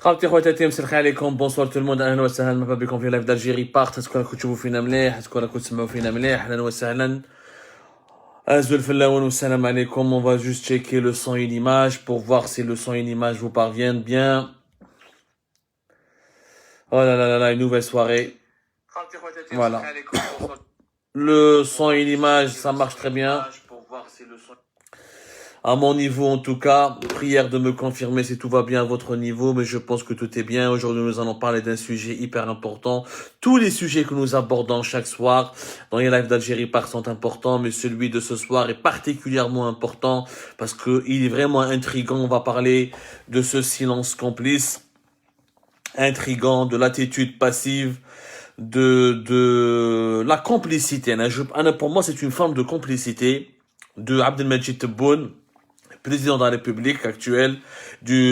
خاوتي خواتاتي مسرخي عليكم بونسوار تو الموند اهلا وسهلا مرحبا بكم في لايف دالجيري بارت تكون راكم تشوفوا فينا مليح تكون راكم تسمعوا فينا مليح اهلا وسهلا ازول الفلاون والسلام عليكم. On va juste checker le son et l'image pour voir si le son et l'image vous parviennent bien. Oh là là là là, une nouvelle soirée. Voilà. Le son et l'image, ça marche très bien. À mon niveau, en tout cas, prière de me confirmer si tout va bien à votre niveau, mais je pense que tout est bien. Aujourd'hui, nous allons parler d'un sujet hyper important. Tous les sujets que nous abordons chaque soir dans les lives d'Algérie Park sont importants, mais celui de ce soir est particulièrement important parce que il est vraiment intriguant. On va parler de ce silence complice, intriguant, de l'attitude passive, de la complicité. Pour moi, c'est une forme de complicité de Abdelmajid Tebboune, président de la République actuelle, du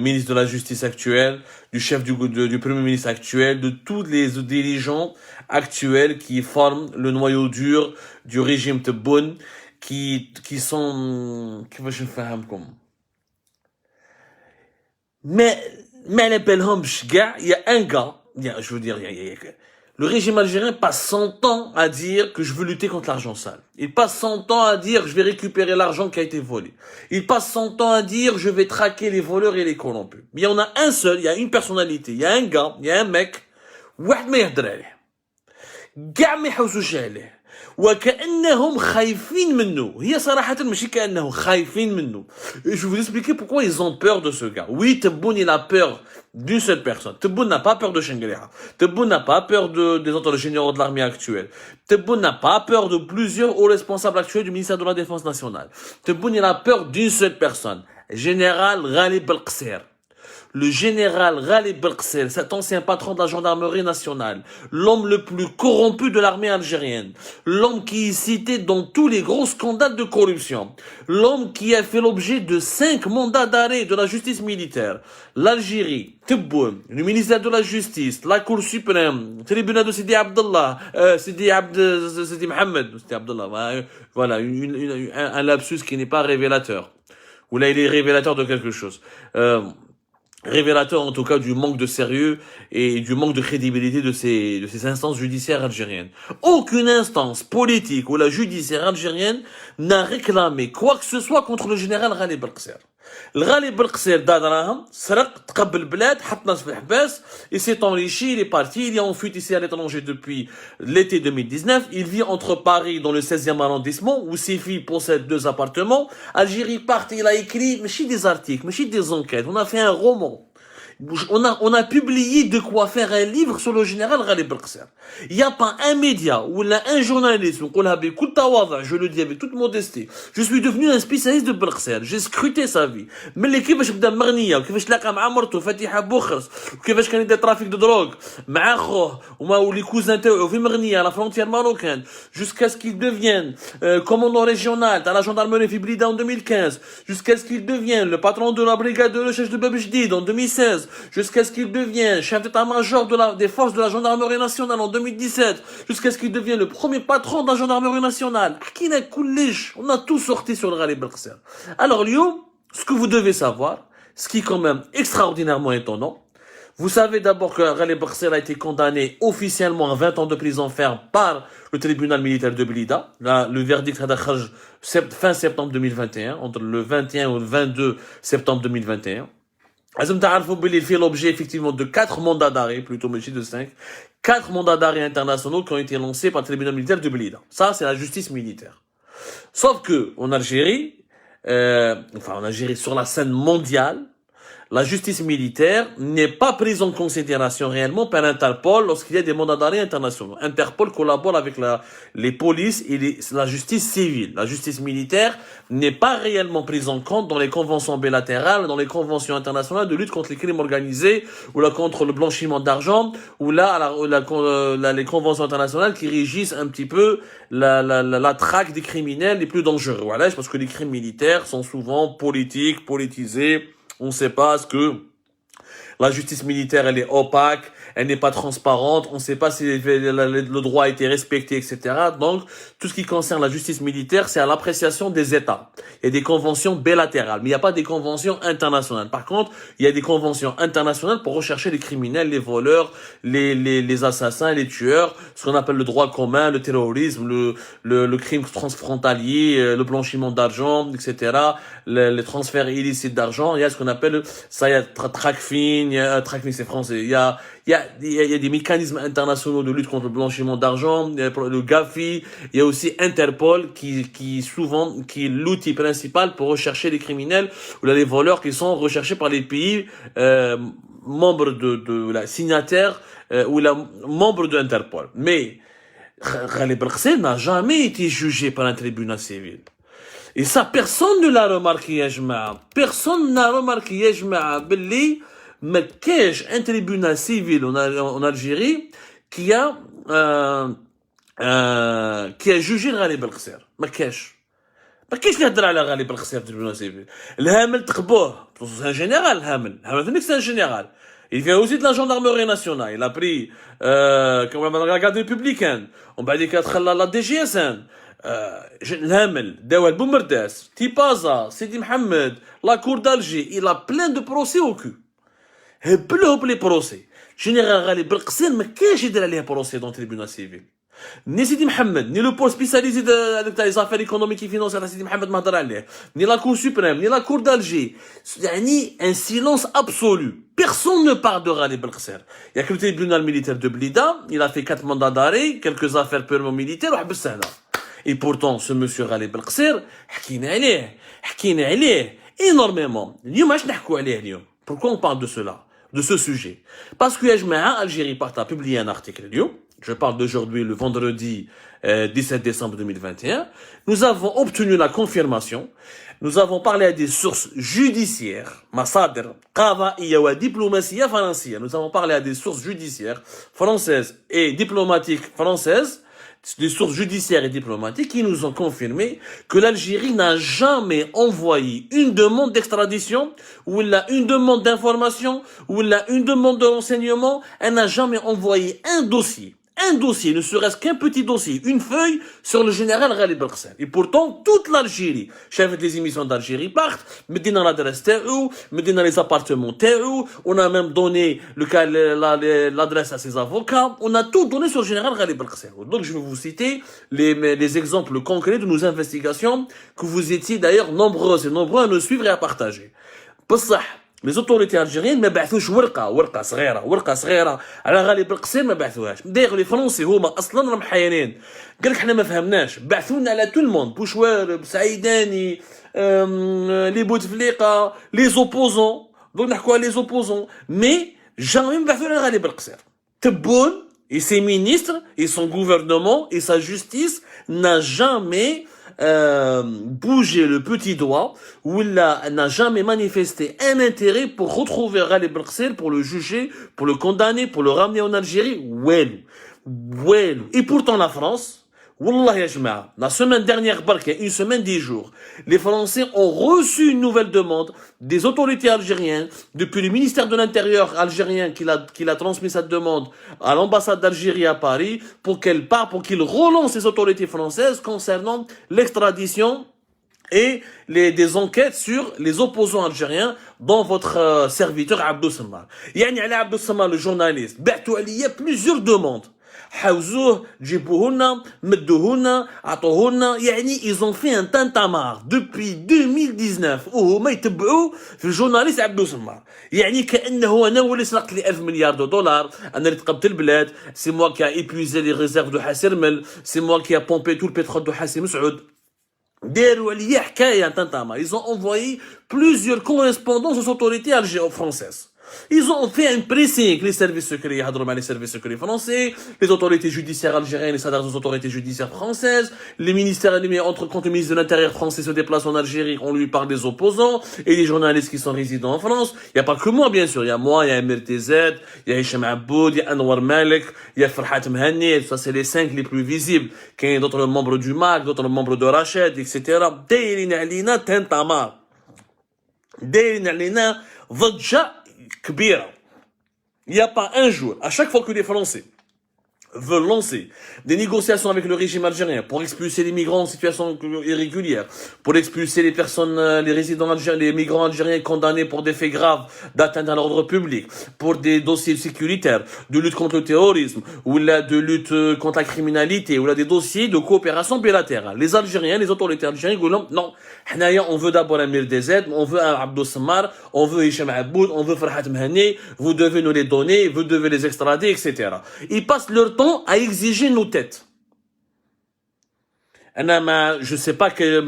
ministre de la Justice actuel, du chef du Premier ministre actuel, de tous les dirigeants actuels qui forment le noyau dur du régime Tebboune, qui sont... Mais il y a un gars, je veux dire, le régime algérien passe son temps à dire que je veux lutter contre l'argent sale. Il passe son temps à dire je vais récupérer l'argent qui a été volé. Il passe son temps à dire je vais traquer les voleurs et les corrompus. Mais il y en a un seul, il y a une personnalité, il y a un gars, il y a un mec, واحد ما يهدر عليه. كاع ما يحوسوش عليه. وكأنهم خايفين منه. هي صراحة ماشي كأنهم خايفين منه. Je vais vous expliquer pourquoi ils ont peur de ce gars. Oui, Tebboune, il a peur d'une seule personne. Tebboune n'a pas peur de Chengueleha. Tebboune n'a pas peur des autres généraux de l'armée actuelle. Tebboune n'a pas peur de plusieurs hauts responsables actuels du ministère de la Défense nationale. Tebboune, il a peur d'une seule personne. Général Ghalib Belqser. Le général Ghalib Belqser, cet ancien patron de la gendarmerie nationale, l'homme le plus corrompu de l'armée algérienne, l'homme qui est cité dans tous les gros scandales de corruption, l'homme qui a fait l'objet de 5 mandats d'arrêt de la justice militaire, l'Algérie, Tebboune, le ministère de la Justice, la Cour suprême, le tribunal de Sidi Abdallah, Sidi Mohamed, Sidi Abdallah, voilà, un lapsus qui n'est pas révélateur. Ou là, il est révélateur de quelque chose. Révélateur en tout cas du manque de sérieux et du manque de crédibilité de ces instances judiciaires algériennes. Aucune instance politique ou la judiciaire algérienne n'a réclamé quoi que ce soit contre le général Ghalib Belqser. Ghalib Belqser d'Adraham, سرق, تقبل البلاد, حط ناس في الحباس, il s'est enrichi, il est parti, il est en fuite ici à l'étranger depuis l'été 2019, il vit entre Paris dans le 16e arrondissement où ses filles possèdent 2 appartements. Algérie Part, il a écrit, mais des articles, mais des enquêtes, on a fait un roman. On a publié de quoi faire un livre sur le général Ghalib Belqser. Il n'y a pas un média ou un journaliste, je le dis avec toute modestie. Je suis devenu un spécialiste de Belqser. J'ai scruté sa vie. Mais les كيفاش بدا مغنية وكيفاش تلاقى مع مرته فاتحة بوخرس وكيفاش كان يدير ترافيك دو دروغ مع خوه ولي كوزان تاعو في مغنية à la frontière marocaine jusqu'à ce qu'il devienne commandant régional dans la gendarmerie في Blida en 2015 jusqu'à ce qu'il devienne le patron de la brigade de recherche de Bab Jdid en 2016 jusqu'à ce qu'il devienne chef d'état-major des forces de la gendarmerie nationale en 2017, jusqu'à ce qu'il devienne le premier patron de la gendarmerie nationale. On a tout sorti sur le Ghalib Belqser. Alors, Lyon, ce que vous devez savoir, ce qui est quand même extraordinairement étonnant, vous savez d'abord que Ghalib Belqser a été condamné officiellement à 20 ans de prison ferme par le tribunal militaire de Blida. Là, le verdict a fin septembre 2021, entre le 21 et le 22 septembre 2021. Il fait l'objet effectivement de 4 mandats d'arrêt, plutôt mais de 5, 4 mandats d'arrêt internationaux qui ont été lancés par le tribunal militaire de Blida. Ça, c'est la justice militaire. Sauf que, en Algérie, sur la scène mondiale, la justice militaire n'est pas prise en considération réellement par Interpol lorsqu'il y a des mandats d'arrêt internationaux. Interpol collabore avec les polices et la justice civile. La justice militaire n'est pas réellement prise en compte dans les conventions bilatérales, dans les conventions internationales de lutte contre les crimes organisés ou là contre le blanchiment d'argent ou là les conventions internationales qui régissent un petit peu la traque des criminels les plus dangereux. Voilà, parce que les crimes militaires sont souvent politiques, politisés. On ne sait pas ce que la justice militaire, elle est opaque, elle n'est pas transparente, on ne sait pas si le droit a été respecté, etc. Donc, tout ce qui concerne la justice militaire, c'est à l'appréciation des États. Il y a des conventions bilatérales, mais il n'y a pas des conventions internationales. Par contre, il y a des conventions internationales pour rechercher les criminels, les voleurs, les assassins, les tueurs, ce qu'on appelle le droit commun, le terrorisme, le crime transfrontalier, le blanchiment d'argent, etc., les transferts illicites d'argent. Il y a ce qu'on appelle, ça, il y a TRACFIN, TRACFIN c'est français, il y a des mécanismes internationaux de lutte contre le blanchiment d'argent, le GAFI, il y a aussi Interpol qui est l'outil principal pour rechercher les criminels ou les voleurs qui sont recherchés par les pays membres de la signataire ou membres de Interpol. Mais Ghalib Belkacem n'a jamais été jugé par un tribunal civil. Et ça, personne ne l'a remarqué, ya jma'a. Personne n'a remarqué, ya jma'a, belli, mais qu'est-ce un tribunal civil en Algérie qui a jugé Ghalib Belkacem. ما كاينش اللي يهضر على غالب الخسير في الترibunal civil. الهامل تقبوه. C'est un général, الهامل. C'est un général. Il vient aussi de la gendarmerie nationale. Il a pris, la garde républicaine. On va dire qu'il a la DGSN. الهامل, Dawel Boumerdas, Tipaza, Sidi Mohamed, la cour d'Alger. Il a plein de procès au cul. هبلوا les procès. Général غالب بالقسير ما كاينش يدير عليه procès dans le tribunal civil. Ni Sidi Mohamed, ni le pôle spécialisé des affaires économiques et financières, Sidi Mohamed Mahdar Aleh, ni la Cour suprême, ni la Cour d'Alger. Yani un silence absolu. Personne ne parle de Ghalib Belkacem. Il y a que le tribunal militaire de Blida, il a fait 4 mandats d'arrêt, quelques affaires purement militaires, et pourtant, ce monsieur Ghalib Belkacem, حكينا عليه énormément. اليوم علاش نحكوا عليه اليوم. Pourquoi on parle de cela, de ce sujet? Parce que Yajma'a Algérie Part a publié un article اليوم. Je parle d'aujourd'hui, le vendredi 17 décembre 2021. Nous avons obtenu la confirmation. Nous avons parlé à des sources judiciaires, masadir, qada'iyya wa diplomatie française. Nous avons parlé à des sources judiciaires françaises et diplomatiques françaises, des sources judiciaires et diplomatiques qui nous ont confirmé que l'Algérie n'a jamais envoyé une demande d'extradition, ou elle a une demande d'information, ou elle a une demande de renseignement. Elle n'a jamais envoyé un dossier, ne serait-ce qu'un petit dossier, une feuille sur le général Ghalib Belkacem. Et pourtant, toute l'Algérie, chef des émissions d'Algérie partent, mettez dans l'adresse TEU, mettez dans les appartements TEU, on a même donné l'adresse à ses avocats, on a tout donné sur le général Ghalib Belkacem. Donc je vais vous citer les exemples concrets de nos investigations, que vous étiez d'ailleurs nombreux à nous suivre et à partager. بصح les autorités algériennes ما بعثوش ورقه صغيره على غالب بالقصير ما بعثوهاش. داير لي فرونسي هما اصلا راهم محايرين، قال لك حنا ما فهمناش، بعثونا على تو الموند، بوشوارب، سعيداني، لي بوتفليقه، لي زوبوزون، دونك نحكوا على لي زوبوزون، مي جامي ما بعثونا على غالب بالقصير. تبون et ses ministres et son gouvernement et sa justice n'a jamais bouger le petit doigt, ou il n'a jamais manifesté un intérêt pour retrouver Ghalib Belkacem, pour le juger, pour le condamner, pour le ramener en Algérie. Et pourtant la France, Wallah ya jma'a, la semaine dernière, une semaine, 10 jours, les Français ont reçu une nouvelle demande des autorités algériennes, depuis le ministère de l'Intérieur algérien qu'il a transmis cette demande à l'ambassade d'Algérie à Paris, pour qu'il relance les autorités françaises concernant l'extradition et des enquêtes sur les opposants algériens, dont votre serviteur Abdou Samar. Yani Ali Abdou Samar, le journaliste, il y a plusieurs demandes. حوزوه جيبوه لنا مدوه لنا عطوه لنا. يعني ils ont fait un tintamarre depuis 2019 وهما يتبعوا في الجورناليست عبدو سمار. يعني كانه انا هو اللي سرقت لي 1000 مليار دولار، انا اللي تقبت البلاد، سي موا كي ايبويزي لي ريزيرف دو حاسرمل، سي موا كي بومبي تو البترول دو حاسي مسعود. داروا عليا حكايه tintamarre. Ils ont envoyé plusieurs correspondances aux autorités françaises. Ils ont fait un pressing, les services secrets, les services secrets français, les autorités judiciaires algériennes, les salariés des autorités judiciaires françaises, les ministères, quand le ministre de l'Intérieur français se déplace en Algérie, on lui parle des opposants, et les journalistes qui sont résidents en France. Il n'y a pas que moi, bien sûr. Il y a moi, il y a MRTZ, il y a Hicham Aboud, il y a Anwar Malik, il y a Farhat Mhanni, ça c'est les 5 les plus visibles. Il y a d'autres membres du MAC, d'autres membres de Rached, etc. دايرين علينا تنطمار. دايرين علينا ضجة كبيرة. Il n'y a pas un jour, à chaque fois que les Français veulent lancer des négociations avec le régime algérien pour expulser les migrants en situation irrégulière, pour expulser les personnes, les résidents algériens, les migrants algériens condamnés pour des faits graves d'atteinte à l'ordre public, pour des dossiers sécuritaires, de lutte contre le terrorisme, ou là, de lutte contre la criminalité, ou là, des dossiers de coopération bilatérale. Les Algériens, les autorités algériennes, non, on veut d'abord un Mir DZ, on veut un Abdou Sammar, on veut Hicham Aboud, on veut Farhat Mhani, vous devez nous les donner, vous devez les extrader, etc. Ils passent leur temps à exiger nos têtes. Je sais pas que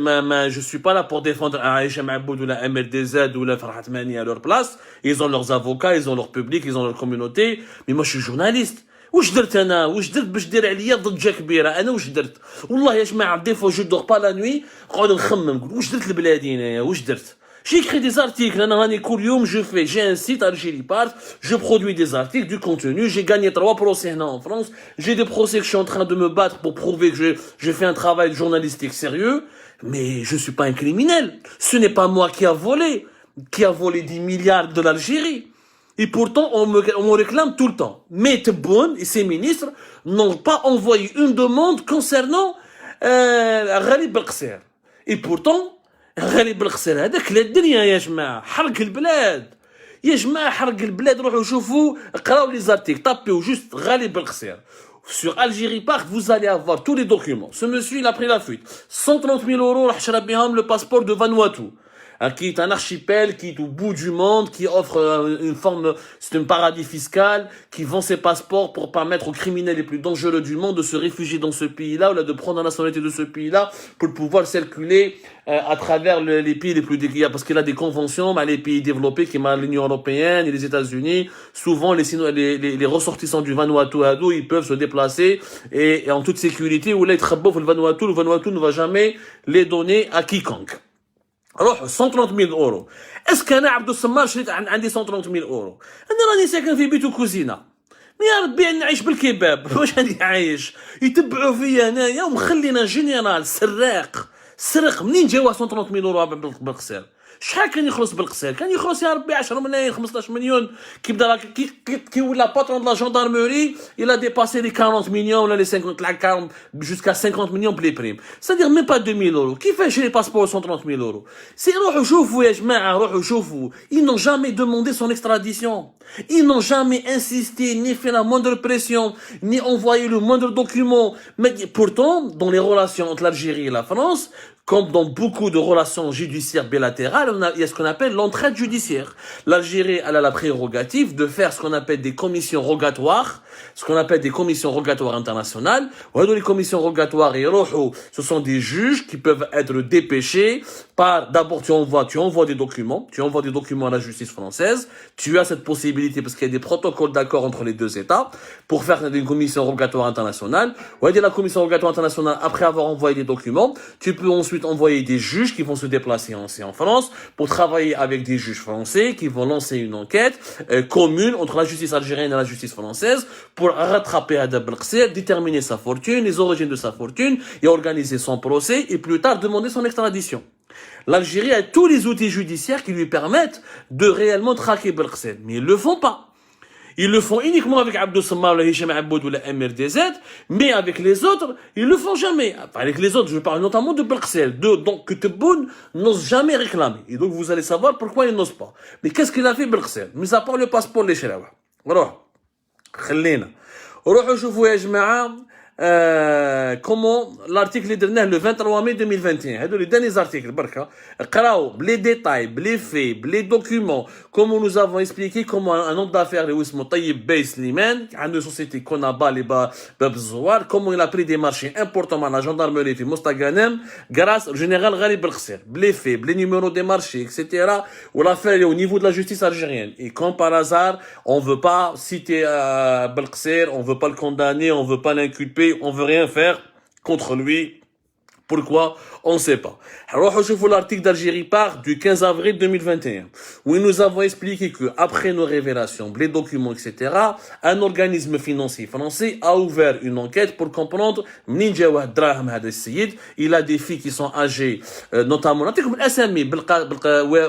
je suis pas là pour défendre un Hicham Aboud ou la MRDZ ou la Farhat Mhani à leur place. Ils ont leurs avocats, ils ont leur public, ils ont leur communauté. Mais moi, je suis journaliste. واش درت انا واش درت باش دير عليا ضجه كبيره انا واش درت والله يا جماعه دي فوا جو دور با لا نوي نقعد نخمم نقول واش درت لبلادي انايا واش درت j'écris des articles انا راني كل يوم j'ai un site Algérie Part je produis des articles du contenu j'ai gagné 3 procès en France j'ai des procès que je suis en train de me battre pour prouver que je fais un travail journalistique sérieux mais je suis pas un criminel ce n'est pas moi qui a volé 10 milliards de l'Algérie. Et pourtant, on me réclame tout le temps. Mais Tebboune et ses ministres n'ont pas envoyé une demande concernant Ghalib Belqsir. Et pourtant, Ghalib Belqsir هذاك لا الدنيا يا جماعة حرق البلاد. يا جماعة حرق البلاد روحوا شوفوا اقراوا les articles tapez juste Ghalib Belqsir. Sur Algérie Part, vous allez avoir tous les documents. Ce monsieur, il a pris la fuite. 130 000 euros, راح شرى بهم le passeport de Vanuatu. Qui est un archipel, qui est au bout du monde, qui offre une forme, c'est un paradis fiscal, qui vend ses passeports pour permettre aux criminels les plus dangereux du monde de se réfugier dans ce pays-là, ou là, de prendre la nationalité de ce pays-là, pour pouvoir circuler à travers les pays les plus déguisés, parce qu'il a des conventions, les pays développés, qui sont l'Union Européenne et les États-Unis, souvent les ressortissants du Vanuatu, ils peuvent se déplacer et en toute sécurité, ou là, le Vanuatu ne va jamais les donner à quiconque. روح 130 000 اورو اسك انا عبد الصمار شريت عندي 130 000 اورو انا راني ساكن في بيت وكوزينه يا ربي اني نعيش بالكباب واش راني عايش يتبعوا فيا انايا ومخلينا جنرال سرق منين جاوا 130 000 اورو بالقصير شحال كان يخلص بالقصير كان يخلص يا ربي 10 ملايين 15 مليون كي بدا كي ولا باترون de la gendarmerie il a dépassé les 40 millions là les 50 jusqu'à 50 millions pour les primes c'est-à-dire même pas 2000 euros كيفاش les passeports 130 000 euros c'est روحوا شوفوا يا جماعه روحوا شوفوا ils n'ont jamais demandé son extradition ils n'ont jamais insisté ni fait la moindre pression ni envoyé le moindre document mais pourtant dans les relations entre l'Algérie et la France comme dans beaucoup de relations judiciaires bilatérales, il y a ce qu'on appelle l'entraide judiciaire. L'Algérie, elle a la prérogative de faire ce qu'on appelle des commissions rogatoires, internationales. Les commissions rogatoires, ce sont des juges qui peuvent être dépêchés par, d'abord, tu envoies des documents à la justice française. Tu as cette possibilité parce qu'il y a des protocoles d'accord entre les deux États pour faire une commission rogatoire internationale. La commission rogatoire internationale, après avoir envoyé des documents, tu peux ensuite envoyer des juges qui vont se déplacer en France pour travailler avec des juges français qui vont lancer une enquête commune entre la justice algérienne et la justice française pour rattraper Adab Belqsir, déterminer sa fortune, les origines de sa fortune et organiser son procès et plus tard demander son extradition. L'Algérie a tous les outils judiciaires qui lui permettent de réellement traquer Belqsir, mais ils le font pas. Ils le font uniquement avec Abdou Sammar, le Hicham Aboud ou la MRDZ, mais avec les autres, ils le font jamais. Enfin, avec les autres, je parle notamment de Belqsir, donc que Tebboune n'ose jamais réclamer. Et donc vous allez savoir pourquoi il n'ose pas. Mais qu'est-ce qu'il a fait Belqsir? Mais à part le passeport les شراوه. روح خلينا. روحوا شوفوا يا جماعه comment l'article اللي درناه le 23 mai 2021 هادو les derniers articles بركه قراو les détails les faits les documents comment nous avons expliqué comment un homme d'affaires اللي اسمه طيب بي سليمان عنده société كونابا اللي باب الزوار comment il a pris des marchés importants مع la gendarmerie في مستغانم grâce au général Ghalib Belqsir les faits les numéros des marchés etc ou l'affaire est au niveau de la justice algérienne et comme par hasard on veut pas citer Belqsir on veut pas le condamner on veut pas l'inculper on veut rien faire contre lui Pourquoi? On ne sait pas. Alors, je vous l'article d'Algérie part du 15 avril 2021, où nous avons expliqué que, après nos révélations, les documents, etc., un organisme financier français a ouvert une enquête pour comprendre il a des filles qui sont âgées, notamment,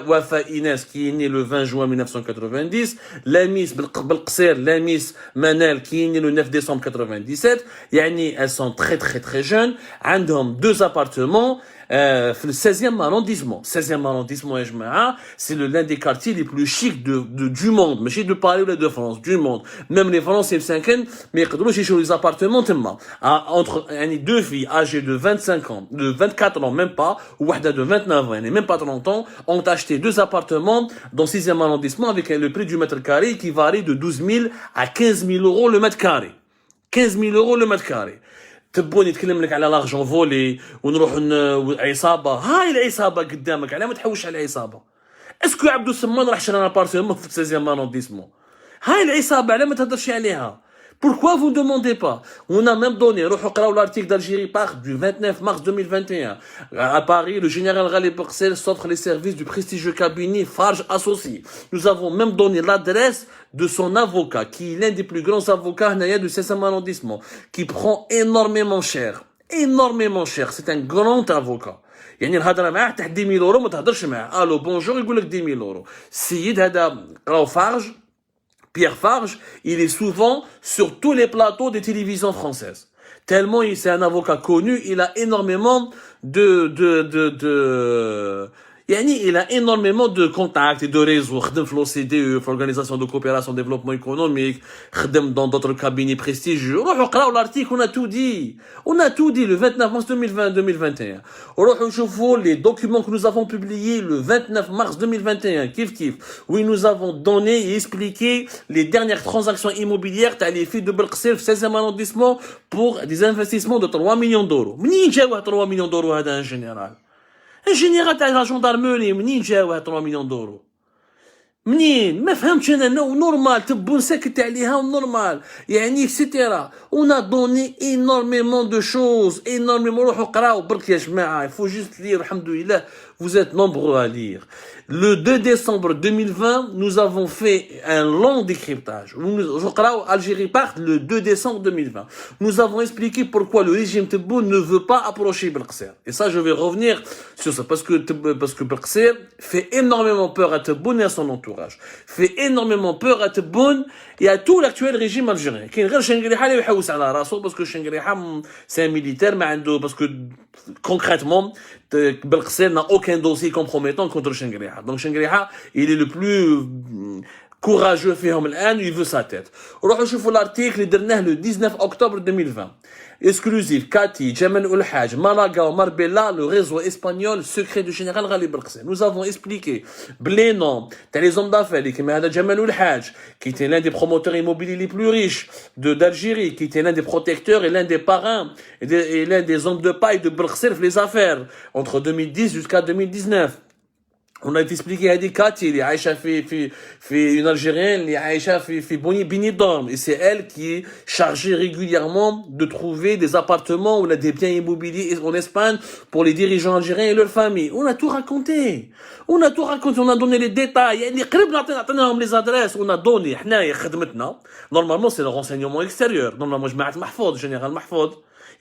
Wafa Inès, qui est née le 20 juin 1990, Lamis Belqsir, Lamis Manel, qui est née le 9 décembre 97, elles sont très très très jeunes, عندهم deux appartements, le 16e arrondissement. 16e arrondissement, c'est l'un des quartiers les plus chics du monde. Mais de Paris ou de France, du monde. Même les Français, mais chez les appartements, entre deux filles âgées de 25 ans, de 24 ans, même pas, ou de 29 ans, et même pas 30 ans, ont acheté deux appartements dans le 6e arrondissement avec le prix du mètre carré qui varie de 12 000 à 15 000 euros le mètre carré. 15 000 euros le mètre carré. تبون يتكلم لك على لارجون فولي ونروحوا عصابه هاي العصابه قدامك على ما تحوش على العصابه اسكو عبدو السمان راح شرى ابارتمون في 16 arrondissement هاي العصابه على ما تهضرش عليها Pourquoi vous ne demandez pas? On a même donné, l'article d'Algérie part du 29 mars 2021. À Paris, le général Raleigh Berksel s'offre les services du prestigieux cabinet Farge Associés. Nous avons même donné l'adresse de son avocat, qui est l'un des plus grands avocats du 16e arrondissement, qui prend énormément cher. Énormément cher. C'est un grand avocat. يعني الهضره معاه تحت 10 000 اورو ما تهضرش معاه الو بونجور يقول لك 10 000 اورو السيد هذا راهو فارج Pierre Farge, il est souvent sur tous les plateaux des télévisions françaises. Tellement c'est un avocat connu, il a énormément il a énormément de contacts et de réseaux. خدم في l'OCDE, في l'Organisation de coopération et développement économique, خدم dans d'autres cabinets prestigieux. روحوا قراو l'article, on a tout dit. On a tout dit le 29 mars 2021. روحوا شوفوا les documents que nous avons publiés le 29 mars 2021, kif kif, où nous avons donné et expliqué les dernières transactions immobilières تاع les filles de Belqsir في 16e arrondissement pour des investissements de 3 millions d'euros. منين جاوا 3 millions d'euros هذا ان جنرال؟ الجنرال تاع لا جوندارموري منين جاوه 3 مليون دورو منين ما فهمتش انا نورمال تبون ساكت عليها نورمال يعني اكسيتيرا اون ا دوني énormément de choses énormément روحوا قراو برك يا جماعه il faut juste lire الحمد لله vous êtes nombreux à lire. Le 2 décembre 2020, nous avons fait un long décryptage. Algérie part le 2 décembre 2020. Nous avons expliqué pourquoi le régime Tebboune ne veut pas approcher Belqsir. Et ça, je vais revenir sur ça. Parce que Belqsir fait énormément peur à Tebboune et à son entourage. Fait énormément peur à Tebboune et à tout l'actuel régime algérien. Parce que Chengriha, c'est un militaire, parce que concrètement, Belqsir n'a aucun dossier compromettant contre Chengriha. Donc Chengriha, il est le plus courageux فيهم الآن, il veut sa tête. روحوا شوفوا l'article اللي درناه le 19 octobre 2020. Exclusif, Kati, Jamal Oulhaj, Malaga, Marbella, le réseau espagnol secret du général Raleigh Berksel. Nous avons expliqué, les noms, les hommes d'affaires, Jamal Oulhaj, qui était l'un des promoteurs immobiliers les plus riches d'Algérie, qui était l'un des protecteurs et l'un des parrains, et l'un des hommes de paille de Berksel, les affaires, entre 2010 jusqu'à 2019. On a expliqué à des Kati, les Aïcha fait une Algérienne, les Aïcha fait Bini Dorm. Et c'est elle qui est chargée régulièrement de trouver des appartements ou des biens immobiliers en Espagne pour les dirigeants algériens et leurs familles. On a tout raconté. On a donné les détails. Les adresses, on a donné. Normalement, c'est le renseignement extérieur. Normalement, je m'appelle général Mahfoud.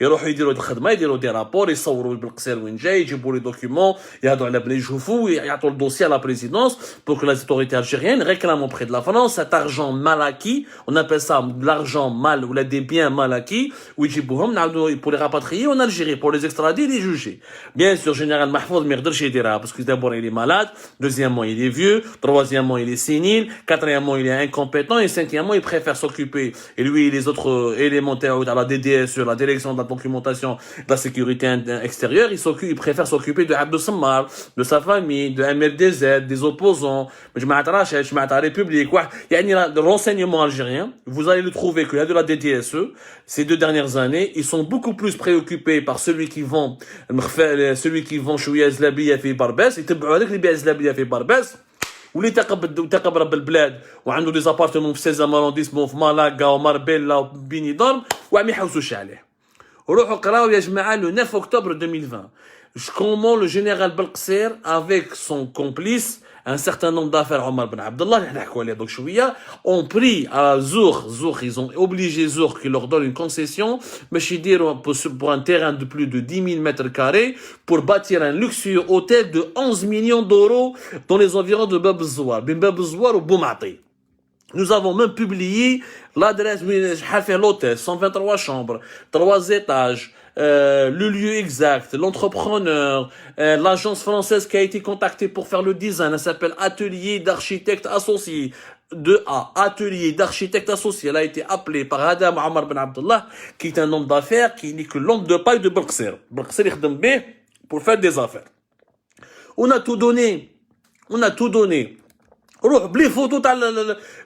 يروحوا يديروا الخدمه يديروا دي رابور يصوروا بالقصير وين جاي يجيبوا لي دوكيومون يهضروا على بلا يشوفوا يعطوا الدوسي à la présidence pour que les autorités algériennes réclament auprès de la France cet argent mal acquis, on appelle ça de l'argent mal ou des biens mal acquis ويجيبوهم نعاودوا pour les rapatrier en Algérie pour les extrader et les juger. Bien sûr général Mahfoud ما يقدرش يديرها parce que d'abord il est malade, deuxièmement il est vieux, troisièmement il est sénile, quatrièmement il est incompétent et cinquièmement il préfère s'occuper et lui et les autres élémentaires à la DDS sur la direction de la documentation de la sécurité extérieure, il préfère s'occuper de Abdou Sammar, de sa famille, de MRDZ, des opposants, la République, le renseignement algérien, vous allez le trouver qu'il y a de la DDSE, ces 2 dernières années, ils sont beaucoup plus préoccupés par celui qui vend شوية زلابية في برباس, يتبعوا هذاك اللي بيع زلابية في برباس واللي تقبل بالبلاد وعنده دي زابارتمون في 16 arrondissement في مالاغا وماربيلا وبيني دورم وعم يحوسوش عليه. روحوا قراو يا جماعة le 9 octobre 2020. Comment le général Belqser, avec son complice, un certain nombre d'affaires, Omar Ben Abdallah, ont pris à Zour, ils ont obligé Zour qui leur donne une concession, mais je dis pour un terrain de plus de 10 000 mètres carrés, pour bâtir un luxueux hôtel de 11 millions d'euros dans les environs de Bab Zouar, Ben Bab Zouar ou Boumati. Nous avons même publié l'adresse, l'hôtel, 123 chambres, 3 étages, le lieu exact, l'entrepreneur, l'agence française qui a été contactée pour faire le design, elle s'appelle Atelier d'architectes associés. 2A, Atelier d'architectes associés. Elle a été appelée par Adam Omar Ben Abdallah, qui est un homme d'affaires, qui n'est que l'homme de paille de Belqser. Belqser يخدم به pour faire des affaires. On a tout donné. روح بلي فوتو تاع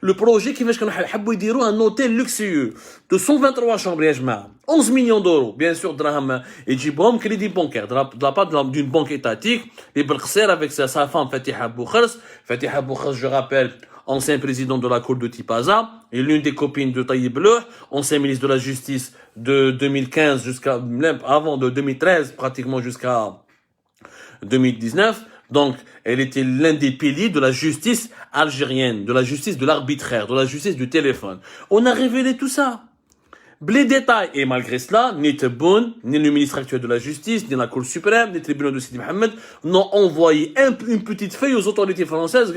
لو بروجي كيفاش كانوا يحبوا يديروا ان اوتيل لوكسيو دو 123 شامبر يا جماعه 11 مليون دورو بيان سور دراهم يجيبهم كريدي بونكير دلا با دون بونك ايتاتيك لي بالقصير افيك سا فام فتيحه بوخرس جو رابيل ancien président de la cour de Tipaza et l'une des copines de Tayyip Louh, ancien ministre de la justice de 2015 jusqu'à même avant de 2013 pratiquement jusqu'à 2019. Donc, elle était l'un des piliers de la justice algérienne, de la justice de l'arbitraire, de la justice du téléphone. On a révélé tout ça. Les détails. Et malgré cela, ni Tebboune, ni le ministre actuel de la justice, ni la Cour suprême, ni les tribunaux de Sidi Mohamed n'ont envoyé une petite feuille aux autorités françaises.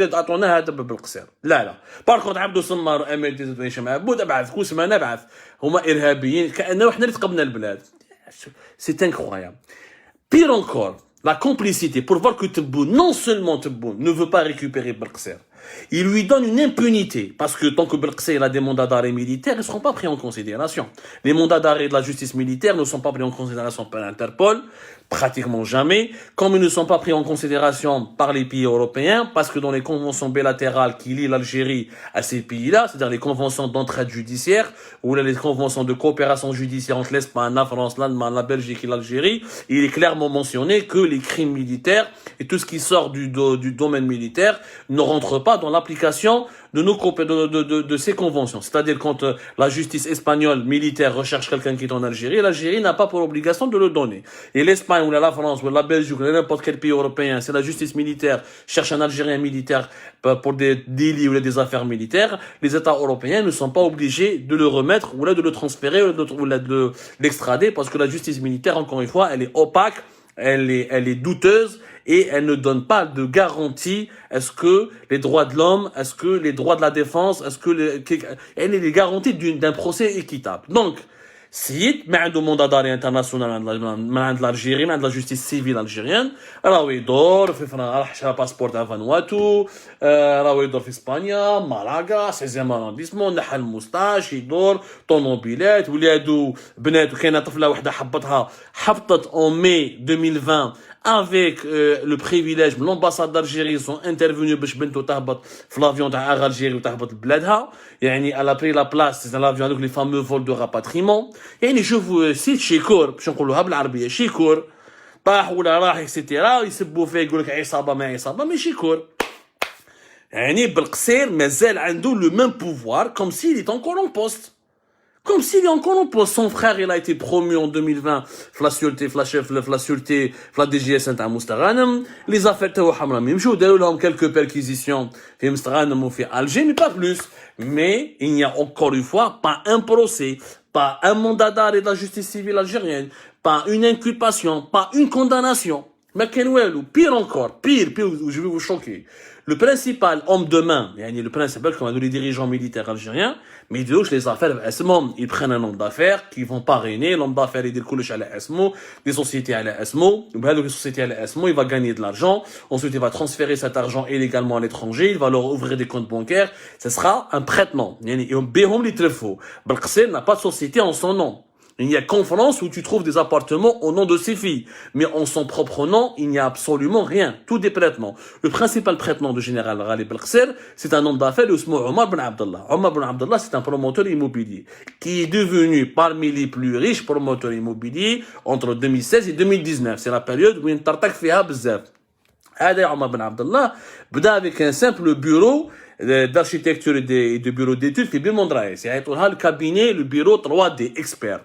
Là. Par contre, Abdou Sammar, c'est incroyable. Pire encore, la complicité, pour voir que Tebboune, non seulement Tebboune, ne veut pas récupérer Belqser, il lui donne une impunité, parce que tant que Belqser a des mandats d'arrêt militaires, ils ne seront pas pris en considération. Les mandats d'arrêt de la justice militaire ne sont pas pris en considération par l'Interpol, pratiquement jamais, comme ils ne sont pas pris en considération par les pays européens, parce que dans les conventions bilatérales qui lient l'Algérie à ces pays-là, c'est-à-dire les conventions d'entraide judiciaire, ou les conventions de coopération judiciaire entre l'Espagne, la France, l'Allemagne, la Belgique et l'Algérie, il est clairement mentionné que les crimes militaires et tout ce qui sort du domaine militaire ne rentre pas dans l'application de ces conventions. C'est-à-dire quand la justice espagnole militaire recherche quelqu'un qui est en Algérie, l'Algérie n'a pas pour obligation de le donner. Et l'Espagne ou la France ou la Belgique ou n'importe quel pays européen, si la justice militaire cherche un Algérien militaire pour des délits ou des affaires militaires, les États européens ne sont pas obligés de le remettre ou là de le transférer ou de l'extrader parce que la justice militaire, encore une fois, elle est opaque, elle est douteuse et elle ne donne pas de garantie. Est-ce que les droits de l'homme, est-ce que les droits de la défense, elle est les garanties d'un procès équitable. Donc, سيد ما عنده مندا داري انترناسيونال من عند الجيري من عند لا جوستيس سيفيل الجيريان راهو يدور في فرنسا راح شرا باسبور تاع فانواتو راهو يدور في اسبانيا مالاغا سيزيام ارونديسمون نحى الموستاش يدور طوموبيلات ولادو بنات وكاينه طفله وحده حبطت en mai 2020 avec le privilège de l'ambassade d'Algérie ils sont intervenus باش بنته تهبط في لافيون تاع اغ الجيري وتهبط لبلادها يعني elle a pris la place c'est l'avion avec les fameux vols de rapatriement يعني شوفوا سيت شيكور باش نقولوها بالعربيه شيكور طاح ولا راح اكسيتيرا يسبوا فيه يقول لك عصابه ما عصابه مي شيكور يعني بالقصير مازال عنده le même pouvoir comme s'il est encore en poste. Comme s'il est encore en poste. Son frère, il a été promu en 2020. La sûreté, la DGS à Moustaghanem. Les affaires de Hamra Mimchou, d'ailleurs, quelques perquisitions. Fait Moustaghanem ou fait Alger, mais pas plus. Mais il n'y a encore une fois pas un procès, pas un mandat d'arrêt de la justice civile algérienne, pas une inculpation, pas une condamnation. Mais pire encore, pire, je vais vous choquer. Le principal homme de main, le principal, comme les dirigeants militaires algériens, mais ils les affaires, ils prennent un homme d'affaires qui vont parrainer, l'homme d'affaires, il dit des sociétés à la SMO, les sociétés à la SMO, il va gagner de l'argent, ensuite il va transférer cet argent illégalement à l'étranger, il va leur ouvrir des comptes bancaires, ce sera un prêtement. Belqser n'a pas de société en son nom. Il y a qu'en France où tu trouves des appartements au nom de ses filles. Mais en son propre nom, il n'y a absolument rien. Tout des prêtements. Le principal prêtement de général Ghali Belqser, c'est un homme d'affaires, Omar Ben Abdallah. Omar Ben Abdallah, c'est un promoteur immobilier qui est devenu parmi les plus riches promoteurs immobiliers entre 2016 et 2019. C'est la période où il tartak fiha bzaf. Hada Omar Ben Abdallah, bda avec un simple bureau d'architecture et de bureau d'études qui est bien mondraé. C'est le cabinet, le bureau 3D expert.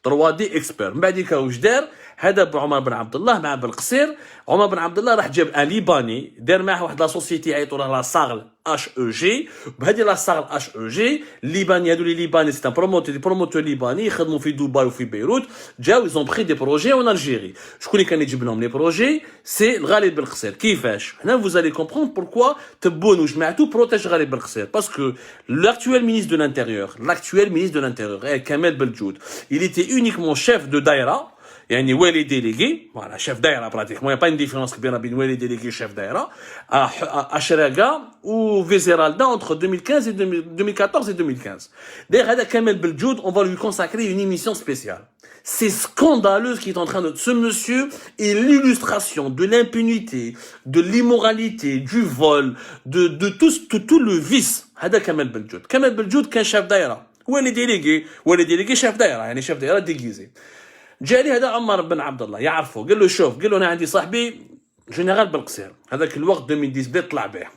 3D expert. من بعد واش دار هذا بعمر بن عبد الله مع بالقصير. عمر بن عبد الله راح جاب ان ليباني دار معاه واحد لا سوسيتي يعيطوا لها لا صاغل اش او جي. بهذه لا صاغل اش او جي الليباني هذو لي ليباني سي ان بروموتور ليباني يخدموا في دبي وفي بيروت. جاو ils ont pris des projets en Algérie. شكون اللي كان يجيب لهم لي بروجي؟ سي الغالب بالقصير. كيفاش؟ هنا vous allez comprendre pourquoi تبون وجماعته بروتيج غالب بالقصير. Parce que l'actuel ministre de l'Intérieur, Kamel Beljoud, il était uniquement chef de daïra. يعني والي délégué, voilà, chef daïra pratiquement, il n'y a pas une différence بين والي délégué chef daïra, à Cheraga ou Vézéralda entre 2015 et 2014 et 2015. D'ailleurs, هذا Kamel Beljoud, on va lui consacrer une émission spéciale. C'est scandaleux ce qui est en train de... Ce monsieur est l'illustration de l'impunité, de l'immoralité, du vol, de tout le vice. هذا Kamel Beljoud. Kamel Beljoud كان chef daïra. والي délégué chef daïra, يعني chef daïra déguisé. جالي هذا عمر بن عبد الله يعرفه قال له شوف قال له انا عندي صاحبي جنرال بالقصير هذاك الوقت 2010 بدا طلع به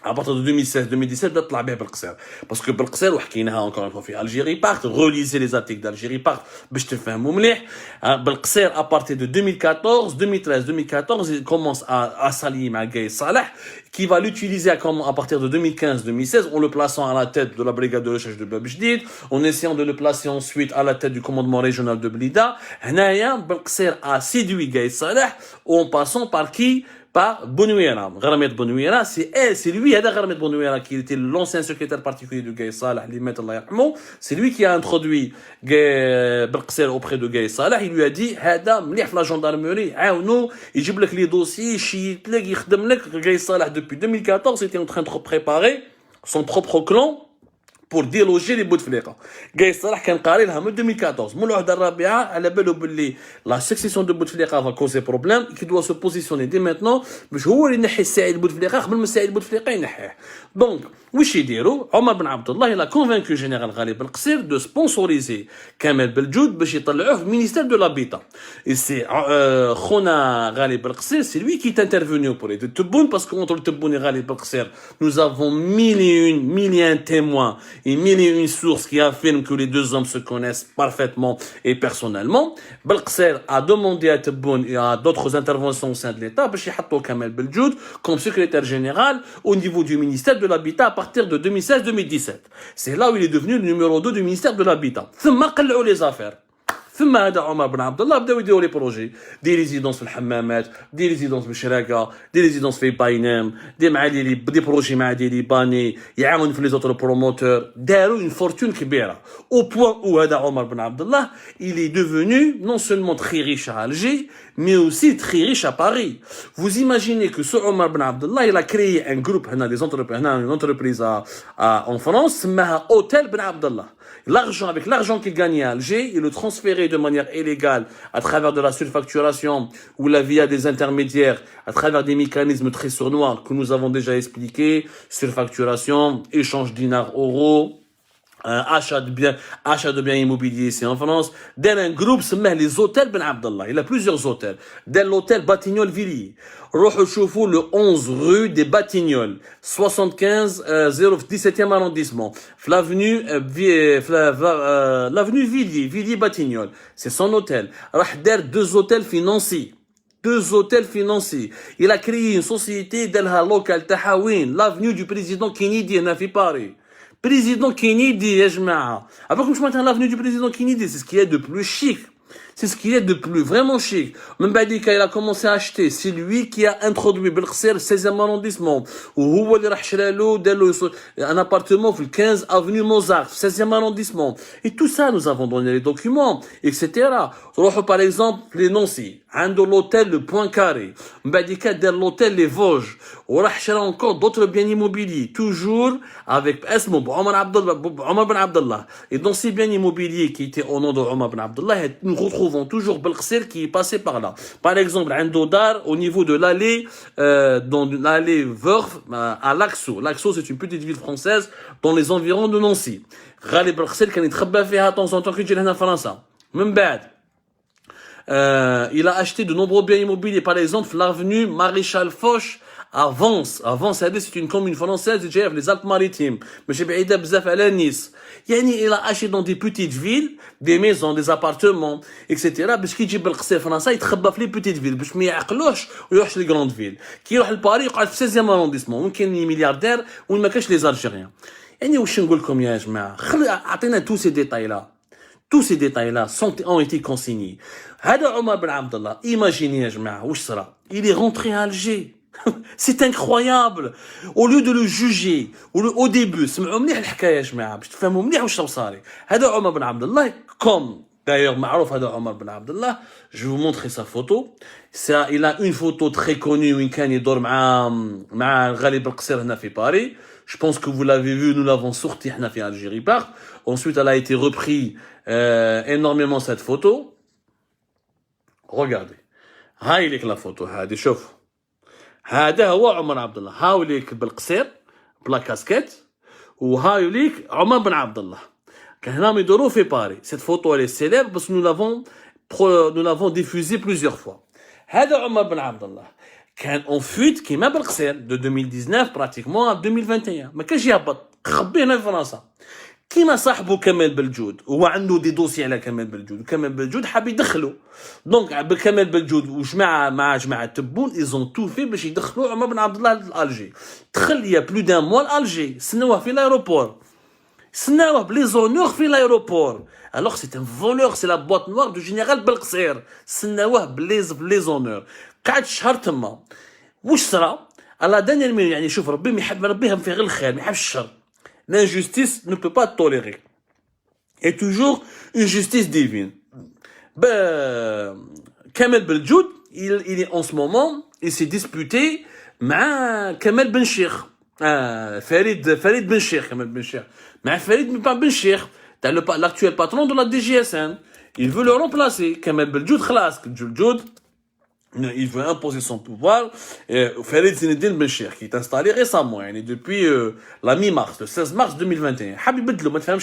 ابارtir de 2016 بدا طلع به بالقصير باسكو بالقصير وحكيناها اونكور في الجيري بارت ريليزي لي زارتيكل d'Algérie بارت باش تفهموا مليح بالقصير ابارtir de 2014 il commence à s'allier مع Gaï Salah qui va l'utiliser à partir de 2015-2016 en le plaçant à la tête de la brigade de recherche de Bab Jdid, en essayant de le placer ensuite à la tête du commandement régional de Blida. Hnaya Belqsir a séduit Gaï Salah en passant par qui? Par Bounouira. Gharamet Bounouira, c'est lui, Gharamet Bounouira, qui était l'ancien secrétaire particulier de Gaï Salah, c'est lui qui a introduit Belqsir auprès de Gaï Salah. Il lui a dit, Hada, mlih la gendarmerie, aounou, il jib lek les dossiers, chiit lek, yikhdem lek. Gaï Salah, depuis 2014, était en train de préparer son propre clan pour déloger les Bouteflika. Gaï Salah كان قاري لها من 2014 من الوحده الرابعه على بالو باللي لا سكسيسيون دو بوتفليقه va causer problème qui doit se positionner dès maintenant باش هو اللي ينحي السعيد بوتفليقه قبل ما السعيد بوتفليقه ينحيه. دونك واش يديروا عمر بن عبد الله il a convaincu général غالب القصير de sponsoriser كامل بلجود باش يطلعوه في ministère de l'habitat. Et c'est خونا غالب القصير c'est lui qui est intervenu pour aider Tebboune parce qu'entre Tebboune et غالب القصير nous avons mille et un témoins et mille et une sources qui affirment que les deux hommes se connaissent parfaitement et personnellement. Belqsir a demandé à Tebboune et à d'autres interventions au sein de l'État باش يحطوا كامل بلجود comme secrétaire général au niveau du ministère de l'Habitat à partir de 2016-2017. C'est là où il est devenu le numéro 2 du ministère de l'Habitat. ثم قلعوا les affaires. ثم هذا عمر بن عبد الله بداو يديروا لي بروجي دي ريزيدونس في الحمامات دي ريزيدونس بشراكه دي ريزيدونس في باينام دي مع دي بروجي مع دي ليباني يعاون في لي زوتر بروموتور داروا اون فورتون كبيره au point où هذا عمر بن عبد الله il est devenu non seulement très riche à Alger mais aussi très riche à Paris. Vous imaginez que ce Omar Ben Abdallah il a créé un groupe une entreprise en France سماها Hôtel Ben Abdallah. Avec l'argent qu'il gagnait à Alger, il le transférait de manière illégale à travers de la surfacturation ou la via des intermédiaires, à travers des mécanismes très sournois que nous avons déjà expliqués, surfacturation, échange dinars-euros, achat de biens immobiliers ici en France. Dans un groupe s'appelle les hôtels Ben Abdallah. Il a plusieurs hôtels. Dans l'hôtel Batignolles-Villiers. روحوا شوفوا le 11 rue des Batignolles 75 17e arrondissement l'avenue Villiers Batignolles. C'est son hôtel. راح دار deux hôtels financiers. Il a créé une société d'Elha locale Tahawin, l'avenue du président Kennedy à Paris. Président Kennedy, يا جماعة. Après, comme je m'entends l'avenue du président Kennedy, c'est ce qu'il y a de plus chic. C'est ce qu'il y a de plus vraiment chic. Même Badika, il a commencé à acheter. C'est lui qui a introduit Belqsir, 16e arrondissement. Où هو اللي راح شرى له un appartement في 15 avenue Mozart, 16e arrondissement. Et tout ça, nous avons donné les documents, etc. Par exemple, les Nancy. عنده l'hôtel Le Point Carré. Mbadika de l'hôtel Les Vosges. وراح شرى encore d'autres biens immobiliers. Toujours avec اسمه Omar Ben Abdallah. Et dans ces biens immobiliers qui étaient au nom de Omar Ben Abdallah, nous retrouvons toujours Belqsir qui est passé par là. Par exemple, عنده دار au niveau de l'allée, dans l'allée Verve, à Laxo. Laxo, c'est une petite ville française dans les environs de Nancy. غالب Belqsir كان يتخبى فيها de temps en temps كي يجي لهنا فرنسا. من بعد il a acheté de nombreux biens immobiliers, par exemple l'avenue Maréchal Foch افونس هذه سي اون كومون فرونسيز جايه في لي زالب ماريتيم ماشي بعيده بزاف على نيس يعني الى اشي دون دي بوتيت فيل دي ميزون دي زابارتمون اكسيتيرا باش كي يجيب القصير فرنسا يتخبى في لي بوتيت فيل باش ما يعقلوش ويروحش لي غروند فيل كي يروح لباري يقعد في 16 ارونديسمون وين كاين لي ملياردير وين ما كاش لي زالجيريان يعني واش نقول لكم يا جماعه عطينا تو سي ديتاي لا Tous ces détails-là ont été consignés. Hada Omar Ben Abdallah, imaginez, ya jama'a, où sera? Il est rentré à Alger. C'est incroyable. Au lieu de le juger, au début, سمعوا مليح الحكايه يا جماعه باش تفهموا مليح واش صاري. هذا عمر بن عبد الله comme d'ailleurs معروف هذا عمر بن عبد الله. Je vais vous montrer sa photo. Ça, il a une photo très connue وين كان يدور مع غالب القصير هنا في باريس. Je pense que vous l'avez vu, nous l'avons sorti هنا في Algérie Park. Ensuite, elle a été repris énormément cette photo. Regardez. هاي لك لا فوتو هذه شوف. هذا هو عمر عبد الله. هاو ليك بالقصير بلا كاسكيت وهاو ليك عمر بن عبد الله. كان هنا يدوروا في باريس. Cette photo elle est célèbre parce que nous l'avons diffusée plusieurs fois. هذا عمر بن عبد الله. كان اون فويت كيما بالقصير دو 2019 براتيكمون 2021 ما كانش يهبط خبيه هنا في فرنسا كيما صاحبه كمال بلجود هو عنده دي دوسي على كمال بلجود وكمال بلجود حاب يدخلو دونك بكمال بلجود وجماعه مع جماعه تبون ايزون تو في باش يدخلوا عمر بن عبد الله لالجي دخل يا بلو دان موا لالجي سنوه في الايروبور سنوه بلي زونور في الايروبور الوغ سي ان فولور سي لا بواط نوار دو جينيرال بالقصير سنوه بلي زونور قعد شهر تما واش صرا على دانيال مين يعني شوف ربي ما يحب ربي هم في غير الخير ما يحبش الشر l'injustice ne peut pas tolérer et toujours une justice divine Kamel Beljoud il est en ce moment il s'est disputé مع كمال بن شيخ فريد بن شيخ كمال بن شيخ مع فريد بن شيخ l'actuel patron de la DGSN il veut le remplacer كمال بلجود خلاص بلجود il veut imposer son pouvoir. Farid Zinedine Ben Cheikh, qui est installé récemment, depuis la mi-mars, le 16 mars 2021. Habib Bedlou, ma femme,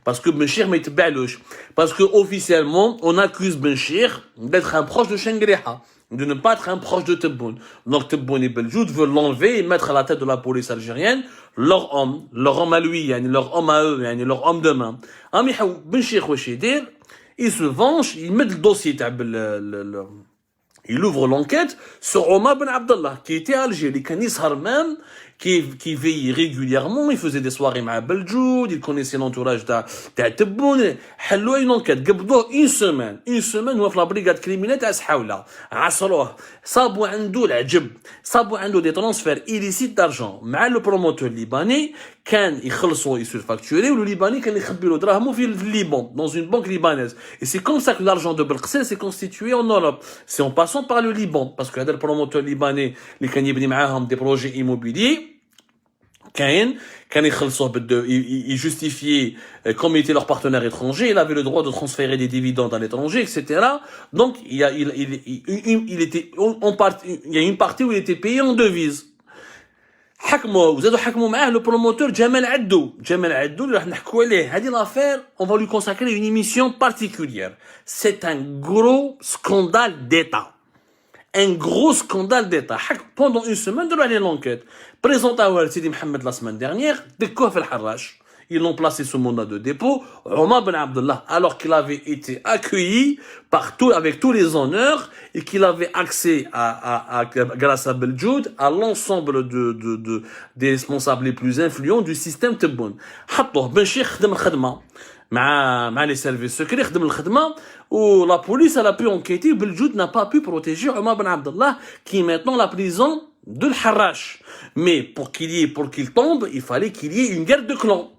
parce que Ben Cheikh m'a été balouche. Parce que officiellement, on accuse Ben Cheikh d'être un proche de Shengriha, de ne pas être un proche de Tebboune. Donc Tebboune et Beljoud veulent l'enlever et mettre à la tête de la police algérienne leur homme à lui, leur homme à eux, leur homme de main. Ben Cheikh, il se venge, il met le dossier, il ouvre l'enquête sur Omar Ben Abdallah, qui était à Alger, qui était même, qui veillait régulièrement, il faisait des soirées avec Beljoud, il connaissait l'entourage de Tebboune. حلوا une enquête, قبضوه une semaine, هو في la brigade criminelle تاع سحاولة, عصروه, صابوا عنده العجب, صابوا عنده des transferts illicites d'argent, مع le promoteur libanais, كان يخلصوا يسولفاكتوري, le libanais كان يخبي له دراهمه في Liban, dans une banque libanaise. Et c'est comme ça que l'argent de Belqcel s'est constitué en Europe. C'est en passant par le Liban, parce que هذا le promoteur libanais اللي كان يبني معاهم des projets immobiliers, كان يخلصوه il justifiait comme il était leur partenaire étranger, il avait le droit de transférer des dividendes à l'étranger, etc. Donc il y a une partie où il était payé en devises. وزادوا حكموا معاه le promoteur Jamal Addou اللي راح نحكوا عليه. هذه l'affaire, on va lui consacrer une émission particulière. C'est un gros scandale d'État. Un gros scandale d'État. Pendant une semaine, de l'année l'enquête. Présenté à Sidi Mohamed la semaine dernière, découvre le Harrach. Ils l'ont placé sous mandat de dépôt. Omar Ben Abdallah, alors qu'il avait été accueilli partout, avec tous les honneurs, et qu'il avait accès grâce à Beljoud, à l'ensemble des responsables les plus influents du système Tebboune. حطوه Ben Cheikh خدم الخدمة مع les services secrets خدم الخدمة où la police a pu enquêter. Beljoud n'a pas pu protéger Omar Ben Abdallah qui est maintenant la prison de l'Harrach. Mais pour qu'il tombe, il fallait qu'il y ait une guerre de clans.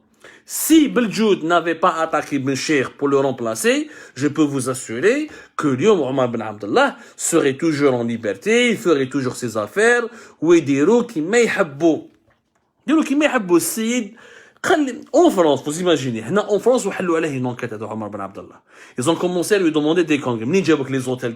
Si Beljoud n'avait pas attaqué Ben Cheikh pour le remplacer, je peux vous assurer que Omar Ben Abdallah serait toujours en liberté, il ferait toujours ses affaires, ويديروا كيما يحبوا. يديروا كيما يحبوا السيد. En France, vous imaginez, en France, ils ont une enquête de Omar Ben Abdallah. Ils ont commencé à lui demander des comptes. Les hôtels,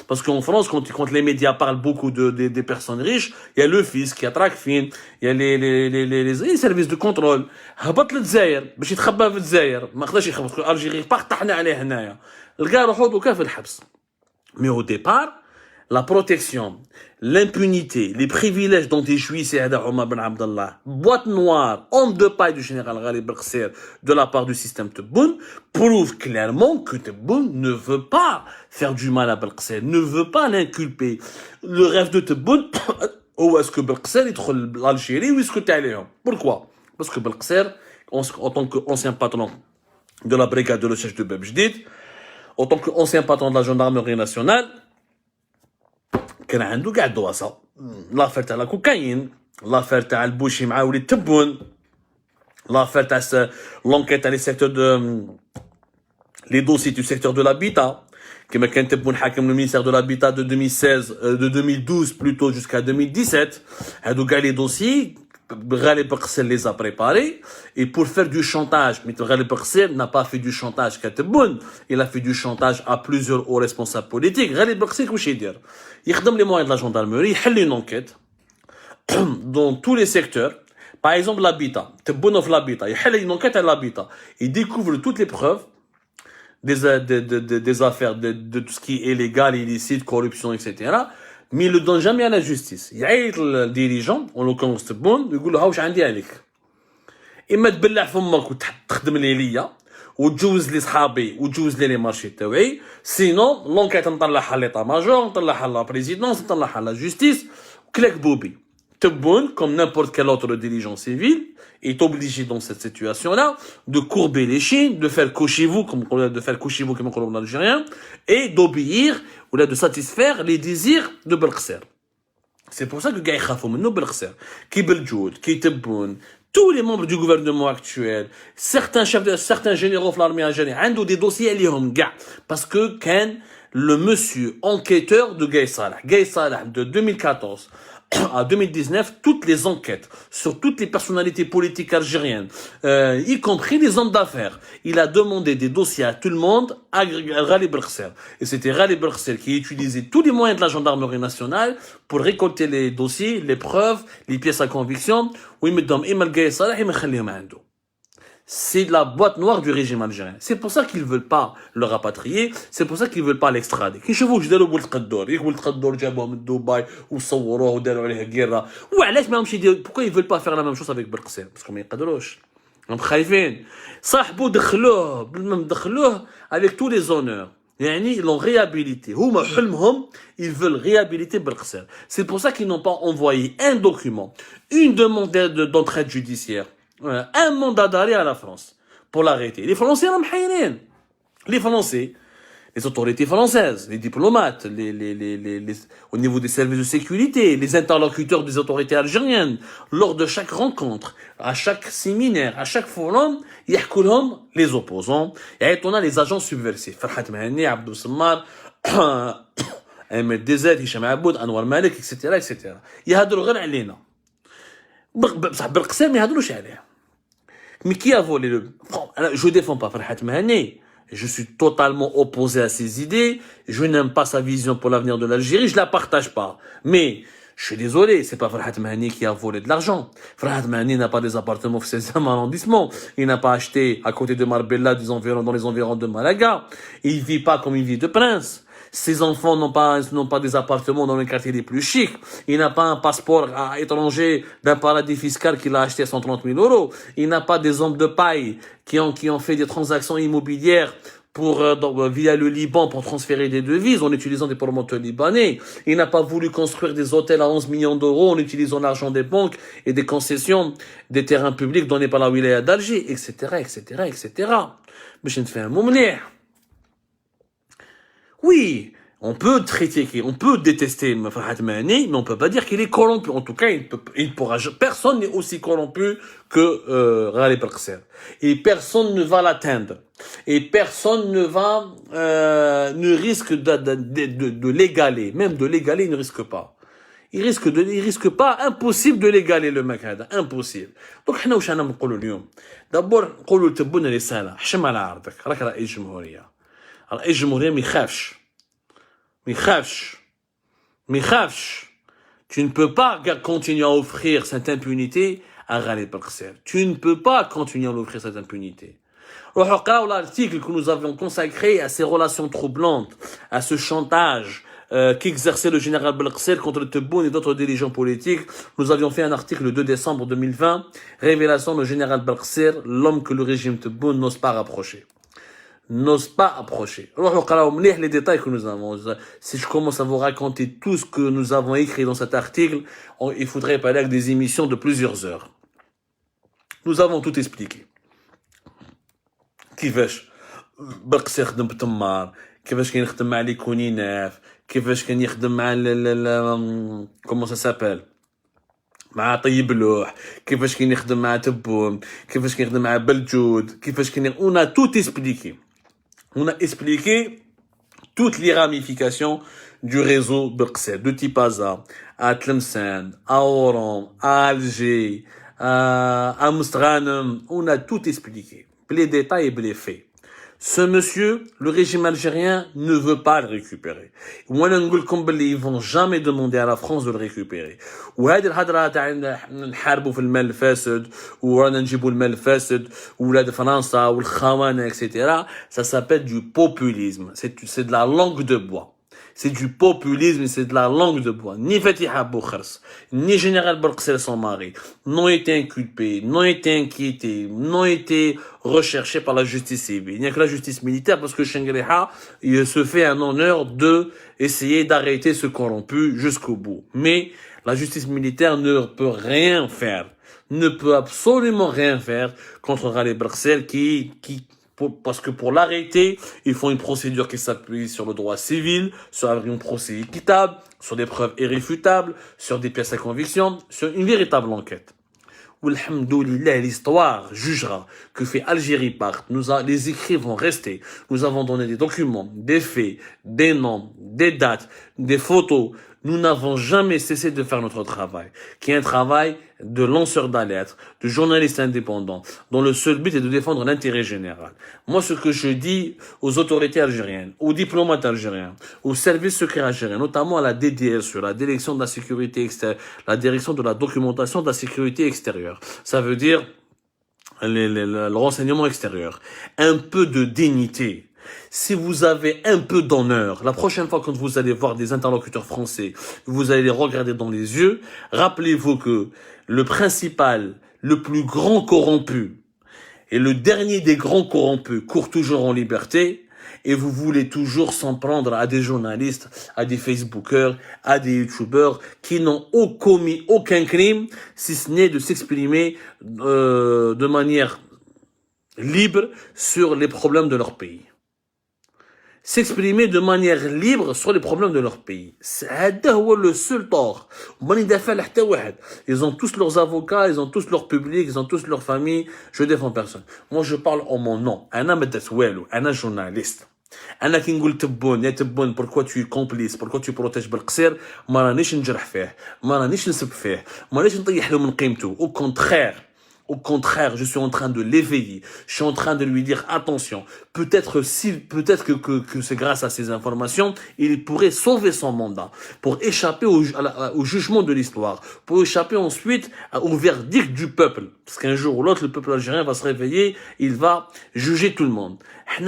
parce qu'en France, quand les médias parlent beaucoup des personnes riches, il y a le fisc, il y a Tracfin, il y a les services de contrôle. هبط للجزائر باش يتخبى في الجزائر ما قدرش يخبط في الجيري طحنا عليه هنايا لقى روحو دوكا في الحبس. Mais au départ, la protection, l'impunité, les privilèges dont est jouissait Omar Ben Abdallah, boîte noire, homme de paille du général Ghalib Belkacem de la part du système Tebboune, prouve clairement que Tebboune ne veut pas faire du mal à Belkacem, ne veut pas l'inculper. Le rêve de Tebboune, où est-ce que Belkacem est l'Algérie ou est-ce que t'es Pourquoi? Parce que Belkacem, en tant qu'ancien patron de la brigade de recherche de Bebjdid, en tant qu'ancien patron de la gendarmerie nationale, كان عنده كاع الدواسه لافير تاع لا كوكايين لافير تاع البوشي مع وليد تبون لافير تاع لونكيت تاع لي سيكتور دو لي دوسي du secteur de l'habitat كما كان تبون حاكم le ministère de l'habitat de 2016 de 2012 plutôt jusqu'à 2017 هادو كاع لي دوسي Ghalib Belkacem les a préparés et pour faire du chantage, mais Ghalib Belkacem n'a pas fait du chantage qu'à Tebboune, il a fait du chantage à plusieurs hauts responsables politiques. Ghalib Belkacem, qu'est-ce qu'il dit? Il donne les moyens de la gendarmerie, il fait une enquête dans tous les secteurs. Par exemple, l'habitat. Tebboune of l'habitat. Il fait une enquête à l'habitat. Il découvre toutes les preuves des affaires, de tout ce qui est illégal, illicite, corruption, etc. Mais il ne le donne jamais à la justice. Il y a le dirigeant, en l'occurrence Tebboune, il dit له واش عندي عليك. إما تبلع فمك وتخدم لي ليا وتجوز لي صحابي وتجوز لي مارشي تاوعي، سينو لونكيت نطلعها ليطا ماجور، نطلعها لا بريزيدونس، نطلعها لا جوستيس وكلاك بوبي. Tebboune, comme n'importe quel autre dirigeant civil, est obligé dans cette situation-là de courber les chines, de faire couchez-vous, comme on dit en algérien, et d'obéir ou là de satisfaire les désirs de Belkacem. C'est pour ça que Gaï Khafou Menou Belkacem, qui Beljoud, qui Tebboune, tous les membres du gouvernement actuel, certains généraux de l'armée algérienne, ont des dossiers à l'Iran, parce que Ken, le monsieur enquêteur de Gaï Salah de 2014, à 2019, toutes les enquêtes sur toutes les personnalités politiques algériennes, y compris les hommes d'affaires, il a demandé des dossiers à tout le monde à Ghalib Belkacem. Et c'était Ghalib Belkacem qui utilisait tous les moyens de la gendarmerie nationale pour récolter les dossiers, les preuves, les pièces à conviction. C'est la boîte noire du régime algérien. C'est pour ça qu'ils ne veulent pas le rapatrier, c'est pour ça qu'ils ne veulent pas l'extrader. كي يشوفوه جداروا بولد قدور، يقول قدور جابوه من دبي وصوروه وداروا عليه guerre. وعلاش ما همش يديروا؟ pourquoi ils veulent pas faire la même chose avec Belkacem؟ parce que ما يقدروش. هم خايفين. صاحبو دخلوه avec tous les honneurs. يعني ils l'ont réhabilité. هما حلمهم ils veulent réhabiliter Belkacem. C'est pour ça qu'ils n'ont pas envoyé un document, une demande d'entraide judiciaire, un mandat d'arrêt à la France pour l'arrêter. Les Français, les autorités françaises, les diplomates, au niveau des services de sécurité, les interlocuteurs des autorités algériennes, lors de chaque rencontre, à chaque séminaire, à chaque forum, يحكوا les opposants, et on a les agents subversifs. Farhat Mahani, Abdou Sammar, Ahmed Dezet, Hicham Aboud, Anwar Malik, etc., etc. يهدروا غير علينا. بصح Belkacem ما يهدروش عليه. Mais qui a volé le... Je ne défends pas Farhat Mahani. Je suis totalement opposé à ses idées. Je n'aime pas sa vision pour l'avenir de l'Algérie. Je la partage pas. Mais, je suis désolé, c'est pas Farhat Mahani qui a volé de l'argent. Farhat Mahani n'a pas des appartements au 16e arrondissement. Il n'a pas acheté à côté de Marbella dans les environs de Malaga. Il vit pas comme une vie de prince. Ses enfants n'ont pas des appartements dans les quartiers les plus chics. Il n'a pas un passeport étranger d'un paradis fiscal qu'il a acheté à 130 000 euros. Il n'a pas des hommes de paille qui ont fait des transactions immobilières via le Liban pour transférer des devises en utilisant des promoteurs libanais. Il n'a pas voulu construire des hôtels à 11 millions d'euros en utilisant l'argent des banques et des concessions des terrains publics donnés par la wilaya d'Alger, etc., etc., etc. Mais je ne fais un mot mliah. Oui, on peut détester Farhat Mahani, mais on peut pas dire qu'il est corrompu. En tout cas, personne n'est aussi corrompu que Ghalib Belkacem. Et personne ne va l'atteindre. Et personne ne risque de l'égaler. Même de l'égaler, il ne risque pas. Il risque pas, impossible de l'égaler le mec هذا, impossible. Donc احنا واش رانا نقولوا اليوم؟ d'abord نقولوا لتبون رسالة، حشم على عرضك، راك رئيس جمهورية. رئيس الجمهورية ما يخافش. Tu ne peux pas continuer à offrir cette impunité à Ghalib Belkacem. Tu ne peux pas continuer à offrir cette impunité. L'article que nous avions consacré à ces relations troublantes, à ce chantage qui exerçait le général Belkacem contre le Tebboune et d'autres dirigeants politiques. Nous avions fait un article le 2 décembre 2020, révélation du général Belkacem, l'homme que le régime Tebboune n'ose pas rapprocher. N'ose pas approcher. Les détails que nous avons. Si je commence à vous raconter tout ce que nous avons écrit dans cet article, il faudrait parler avec des émissions de plusieurs heures. Nous avons tout expliqué. كيفاش برقص يخدم بتمار كيفاش كان يخدم مع لي كونيناف كيفاش كان يخدم مع كومون سا سابيل مع طيب لوح كيفاش كان يخدم مع تبون كيفاش كان يخدم مع بلجود كيفاش كان on a tout expliqué. On a expliqué toutes les ramifications du réseau Berkser, de Tipaza à Tlemcen, à Oran, à Alger, à Mostranum. On a tout expliqué. Les détails et les faits. Ce monsieur, le régime algérien ne veut pas le récupérer. Ils vont jamais demander à la France de le récupérer. وهذه الهضره تاع نحاربوا في المال الفاسد ورانا نجيبوا المال الفاسد وولاد فرنسا والخونه etc. Ça s'appelle du populisme. C'est de la langue de bois. C'est du populisme et c'est de la langue de bois. Ni Fatiha Boukhars, ni Général Belkacem son mari, n'ont été inculpés, n'ont été inquiétés, n'ont été recherchés par la justice civile. Il n'y a que la justice militaire parce que Shengriha, il se fait un honneur de essayer d'arrêter ce corrompu jusqu'au bout. Mais la justice militaire ne peut rien faire, ne peut absolument rien faire contre Raleigh Belkacem parce que pour l'arrêter, ils font une procédure qui s'appuie sur le droit civil, sur un procès équitable, sur des preuves irréfutables, sur des pièces à conviction, sur une véritable enquête. Alhamdoulilah, l'histoire jugera que fait Algérie part. Les écrits vont rester. Nous avons donné des documents, des faits, des noms, des dates, des photos. Nous n'avons jamais cessé de faire notre travail, qui est un travail de lanceur d'alerte, de journaliste indépendant, dont le seul but est de défendre l'intérêt général. Moi, ce que je dis aux autorités algériennes, aux diplomates algériens, aux services secrets algériens, notamment à la DDSE, la direction de la sécurité extérieure, la direction de la documentation de la sécurité extérieure, ça veut dire le renseignement extérieur, un peu de dignité. Si vous avez un peu d'honneur, la prochaine fois quand vous allez voir des interlocuteurs français, vous allez les regarder dans les yeux, rappelez-vous que le principal, le plus grand corrompu et le dernier des grands corrompus court toujours en liberté et vous voulez toujours s'en prendre à des journalistes, à des Facebookers, à des YouTubers qui n'ont commis aucun crime si ce n'est de s'exprimer de manière libre sur les problèmes de leur pays. S'exprimer de manière libre sur les problèmes de leur pays. C'est le seul tort. Ils ont tous leurs avocats, ils ont tous leur public, ils ont tous leur famille. Je défends personne. Moi, je parle en mon nom. Un journaliste. انا كي نقول تبون يا تبون pourquoi tu es complice pourquoi tu protèges بالقصير ما رانيش نجرح فيه ما رانيش نسب فيه ما رانيش نطيح له من قيمته Au contraire, je suis en train de l'éveiller. Je suis en train de lui dire attention. Peut-être que c'est grâce à ces informations, il pourrait sauver son mandat pour échapper au jugement de l'histoire, pour échapper ensuite au verdict du peuple. Parce qu'un jour ou l'autre, le peuple algérien va se réveiller, il va juger tout le monde. C'est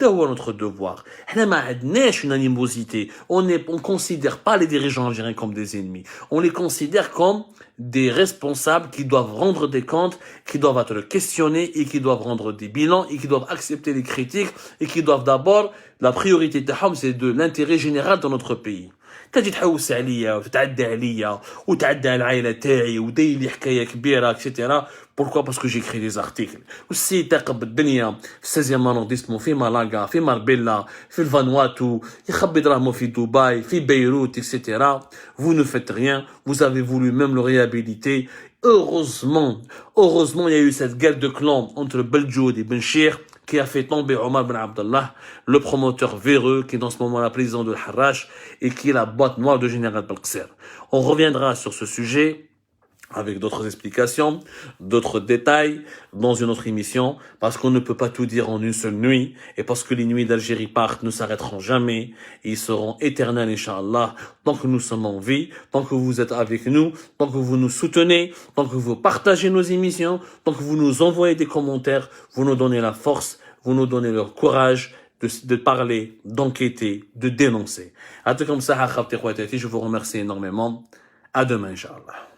notre devoir. Une animosité. On considère pas les dirigeants algériens comme des ennemis. On les considère comme des responsables qui doivent rendre des comptes, qui doivent être questionnés et qui doivent rendre des bilans et qui doivent accepter les critiques et qui doivent d'abord, la priorité c'est de l'intérêt général dans notre pays. تجي تحوس عليا وتتعدى عليا وتعدى على العائله تاعي وداير لي حكايه كبيره اكسيتيرا بوركوا باسكو جيكري دي زارتيكل والسي تاقب الدنيا في 16 ارondissement في مالاغا في ماربيلا في الفانواتو يخبي دراهمو في دبي في بيروت اكسيتيرا vous ne faites rien vous avez voulu même le réhabiliter heureusement il y a eu cette guerre de clans entre Beljoud et Benchir qui a fait tomber Omar Ben Abdallah, le promoteur véreux, qui est dans ce moment la président de Harrach, et qui est la boîte noire de Général Belkacem. On reviendra sur ce sujet, avec d'autres explications, d'autres détails, dans une autre émission, parce qu'on ne peut pas tout dire en une seule nuit, et parce que les nuits d'Algérie partent ne s'arrêteront jamais, et ils seront éternels, Inch'Allah, tant que nous sommes en vie, tant que vous êtes avec nous, tant que vous nous soutenez, tant que vous partagez nos émissions, tant que vous nous envoyez des commentaires, vous nous donnez la force, vous nous donnez le courage de parler, d'enquêter, de dénoncer. Je vous remercie énormément. À demain, Inch'Allah.